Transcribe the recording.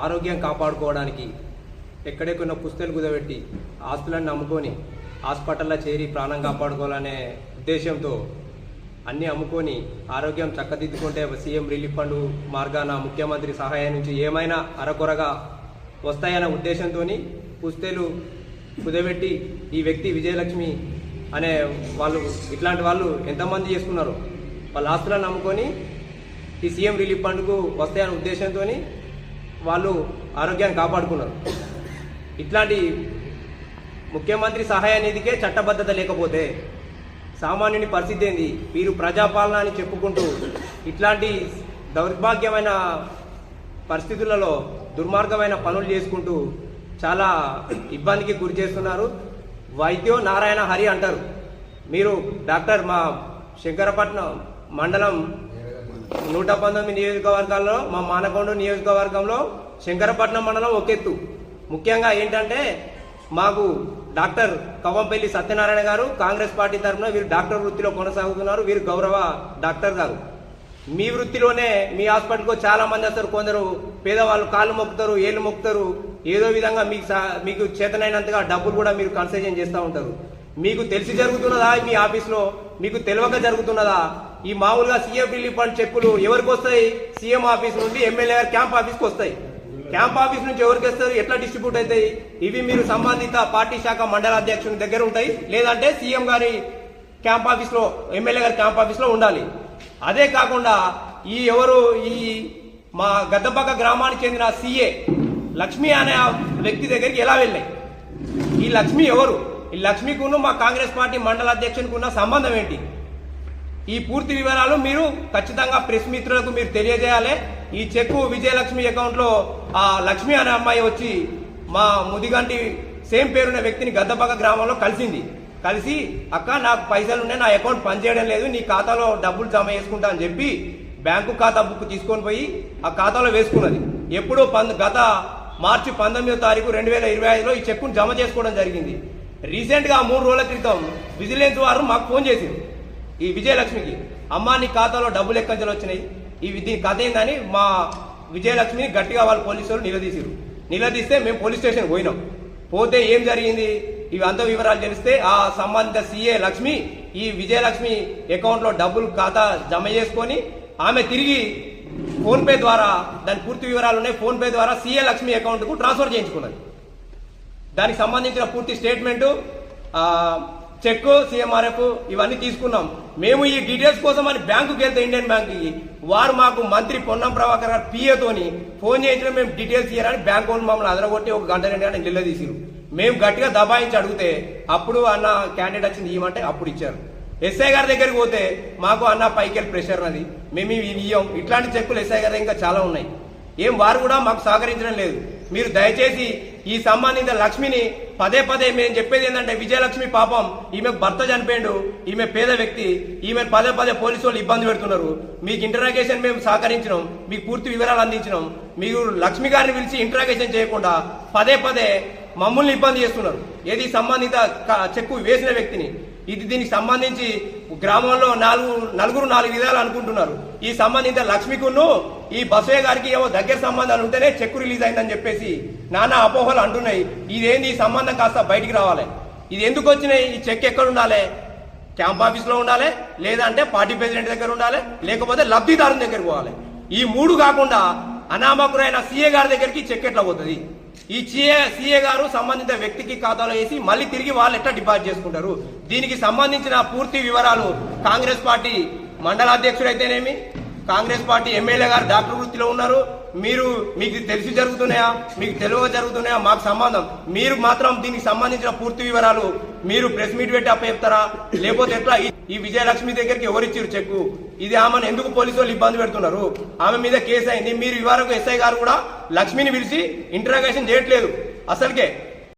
ఆరోగ్యం కాపాడుకోవడానికి ఎక్కడెక్కడ పుస్తలు కుదబెట్టి ఆస్తులను నమ్ముకొని హాస్పిటల్లో చేరి ప్రాణం కాపాడుకోవాలనే ఉద్దేశంతో అన్నీ అమ్ముకొని ఆరోగ్యం చక్కదిద్దుకుంటే సీఎం రిలీఫ్ ఫండ్ మార్గాన ముఖ్యమంత్రి సహాయం నుంచి ఏమైనా అరకొరగా వస్తాయన్న ఉద్దేశంతో పుస్తలు కుదబెట్టి ఈ వ్యక్తి విజయలక్ష్మి అనే వాళ్ళు ఇట్లాంటి వాళ్ళు ఎంతమంది చేసుకున్నారు. వాళ్ళ ఆస్తులను నమ్ముకొని ఈ సీఎం రిలీఫ్ ఫండ్కు వస్తాయన్న ఉద్దేశంతో వాళ్ళు ఆరోగ్యాన్ని కాపాడుకున్నారు. ఇట్లాంటి ముఖ్యమంత్రి సహాయ నిధికే చట్టబద్ధత లేకపోతే సామాన్యుని పరిస్థితి ఏంది? వీరు ప్రజాపాలన అని చెప్పుకుంటూ ఇట్లాంటి దౌర్భాగ్యమైన పరిస్థితులలో దుర్మార్గమైన పనులు చేసుకుంటూ చాలా ఇబ్బందికి గురి చేస్తున్నారు. వైద్యం నారాయణ హరి అంటారు. మీరు డాక్టర్ మా శంకరపట్నం మండలం 119 నియోజకవర్గాల్లో మా మానకొండ నియోజకవర్గంలో శంకరపట్నం మండలం ఒకెత్తు. ముఖ్యంగా ఏంటంటే మాకు డాక్టర్ కవ్వంపల్లి సత్యనారాయణ గారు కాంగ్రెస్ పార్టీ తరఫున వీరు డాక్టర్ వృత్తిలో కొనసాగుతున్నారు. వీరు గౌరవ డాక్టర్ గారు. మీ వృత్తిలోనే మీ హాస్పిటల్కు చాలా మంది వస్తారు. కొందరు పేదవాళ్ళు కాళ్ళు మొక్కుతారు, ఏళ్ళు మొక్కుతారు. ఏదో విధంగా మీకు చేతనైనంతగా డబ్బులు కూడా మీరు కన్సెషన్ చేస్తూ ఉంటారు. మీకు తెలిసి జరుగుతున్నదా మీ ఆఫీస్లో? మీకు తెలియక జరుగుతున్నదా? ఈ మామూలుగా సీఎం రిలీఫ్ ఫండ్ చెక్కులు ఎవరికి వస్తాయి? సీఎం ఆఫీస్ నుండి ఎమ్మెల్యే గారు క్యాంప్ ఆఫీస్కి వస్తాయి. క్యాంప్ ఆఫీస్ నుంచి ఎవరికి వస్తారు? ఎట్లా డిస్ట్రిబ్యూట్ అవుతాయి? ఇవి మీరు సంబంధిత పార్టీ శాఖ మండల అధ్యక్షుని దగ్గర ఉంటాయి, లేదంటే సీఎం గారి క్యాంప్ ఆఫీస్లో ఎమ్మెల్యే గారి క్యాంప్ ఆఫీస్లో ఉండాలి. అదే కాకుండా ఈ మా గద్దపక్క గ్రామానికి చెందిన సీఏ లక్ష్మి అనే వ్యక్తి దగ్గరికి ఎలా వెళ్ళాయి? ఈ లక్ష్మి ఎవరు? ఈ లక్ష్మికును మా కాంగ్రెస్ పార్టీ మండల అధ్యక్షునికి ఉన్న సంబంధం ఏంటి? ఈ పూర్తి వివరాలు మీరు ఖచ్చితంగా ప్రెస్ మిత్రులకు మీరు తెలియజేయాలి. ఈ చెక్కు విజయలక్ష్మి అకౌంట్లో ఆ లక్ష్మి అనే అమ్మాయి వచ్చి మా ముదిగంటి సేమ్ పేరున్న వ్యక్తిని గద్దపక్క గ్రామంలో కలిసి అక్క నాకు పైసలు ఉన్నాయి, నా అకౌంట్ పనిచేయడం లేదు, నీ ఖాతాలో డబ్బులు జమ చేసుకుంటా అని చెప్పి బ్యాంకు ఖాతా బుక్ తీసుకొని పోయి ఆ ఖాతాలో వేసుకున్నది. ఎప్పుడో గత మార్చి 19వ తారీఖు 2025లో ఈ చెక్కును జమ చేసుకోవడం జరిగింది. రీసెంట్గా 3 రోజుల క్రితం విజిలెన్స్ వారు మాకు ఫోన్ చేసింది ఈ విజయలక్ష్మికి, అమ్మా నీ ఖాతాలో డబ్బులు ఎక్కడి వచ్చినాయి, దీని కథ ఏందని మా విజయలక్ష్మిని గట్టిగా వాళ్ళు పోలీసులు నిలదీస్తే మేము పోలీస్ స్టేషన్ పోతే ఏం జరిగింది ఇవి అంత వివరాలు తెలిస్తే ఆ సంబంధిత సీఏ లక్ష్మి ఈ విజయలక్ష్మి అకౌంట్లో డబ్బులు ఖాతా జమ చేసుకొని ఆమె తిరిగి ఫోన్పే ద్వారా దాని పూర్తి వివరాలు ఉన్నాయి, ఫోన్పే ద్వారా సీఏ లక్ష్మి అకౌంట్కు ట్రాన్స్ఫర్ చేయించుకున్నది. దానికి సంబంధించిన పూర్తి స్టేట్మెంటు, చెక్, సీఎంఆర్ఎఫ్ ఇవన్నీ తీసుకున్నాం. మేము ఈ డీటెయిల్స్ కోసం అని బ్యాంకుకి వెళ్తే ఇండియన్ బ్యాంకుకి వారు మాకు మంత్రి పొన్నం ప్రభాకర్ గారు పిఏతోని ఫోన్ చేయించడం మేము డీటెయిల్స్ ఇయ్యారని బ్యాంక్ వాళ్ళు మమ్మల్ని అదరగొట్టి 1 గంట 2 గంటలు నిలదీసిరు. మేము గట్టిగా దబాయించి అడిగితే అప్పుడు అన్న క్యాండిడేట్ వచ్చింది ఇవ్వమంటే అప్పుడు ఇచ్చారు. ఎస్ఐ గారి దగ్గరికి పోతే మాకు అన్న పైకెళ్ళి ప్రెషర్ అది మేము ఇవ్వం. ఇట్లాంటి చెక్కులు ఎస్ఐ గారి ఇంకా చాలా ఉన్నాయి. వారు కూడా మాకు సహకరించడం లేదు. మీరు దయచేసి ఈ సంబంధిత లక్ష్మిని పదే మేము చెప్పేది ఏంటంటే విజయలక్ష్మి పాపం ఈమెకు భర్త చనిపోయాడు, ఈమె పేద వ్యక్తి, ఈమె పదే పోలీసు వాళ్ళు ఇబ్బంది పెడుతున్నారు. మీకు ఇంటరాగేషన్ మేము సహకరించినాం, మీకు పూర్తి వివరాలు అందించినాం. మీరు లక్ష్మి గారిని పిలిచి ఇంటరాగేషన్ చేయకుండా పదే మమ్మల్ని ఇబ్బంది చేస్తున్నారు. ఏది సంబంధిత చెక్కు వేసిన వ్యక్తిని. దీనికి సంబంధించి గ్రామంలో నలుగురు 4 విధాలు అనుకుంటున్నారు. ఈ సంబంధిత లక్ష్మికును ఈ బసయ్య గారికి ఏమో దగ్గర సంబంధాలు ఉంటేనే చెక్కు రిలీజ్ అయిందని చెప్పేసి నానా అపోహలు అంటున్నాయి. ఇదేంది? ఈ సంబంధం కాస్త బయటికి రావాలి. ఇది ఎందుకు వచ్చినాయి? ఈ చెక్ ఎక్కడ ఉండాలి? క్యాంప్ ఆఫీస్లో ఉండాలి, లేదంటే పార్టీ ప్రెసిడెంట్ దగ్గర ఉండాలి, లేకపోతే లబ్ధిదారుని దగ్గరికి పోవాలి. ఈ 3 కాకుండా అనామకురైన సీఏ గారి దగ్గరికి చెక్ ఎట్లా పోతుంది? ఈ సీఏ గారు సంబంధిత వ్యక్తికి ఖాతాలో వేసి మళ్ళీ తిరిగి వాళ్ళు ఎట్లా డిపాజిట్ చేసుకుంటారు? దీనికి సంబంధించిన పూర్తి వివరాలు కాంగ్రెస్ పార్టీ మండల అధ్యక్షుడు అయితేనేమి, కాంగ్రెస్ పార్టీ ఎమ్మెల్యే గారు డాక్టర్ వృత్తిలో ఉన్నారు. మీకు తెలిసి జరుగుతున్నాయా, మీకు తెలియక జరుగుతున్నాయా మాకు సంబంధం. మీరు మాత్రం దీనికి సంబంధించిన పూర్తి వివరాలు మీరు ప్రెస్ మీట్ పెట్టి అప్పచెప్తారా, లేకపోతే ఎట్లా? ఈ విజయలక్ష్మి దగ్గరికి ఎవరిచ్చారు చెక్కు? ఇది ఆమెను ఎందుకు పోలీసు వాళ్ళు ఇబ్బంది పెడుతున్నారు? ఆమె మీద కేసు అయింది. మీరు ఇవరకు ఎస్ఐ గారు కూడా లక్ష్మిని పిలిచి ఇంటరాగేషన్ చేయట్లేదు అసలుకే.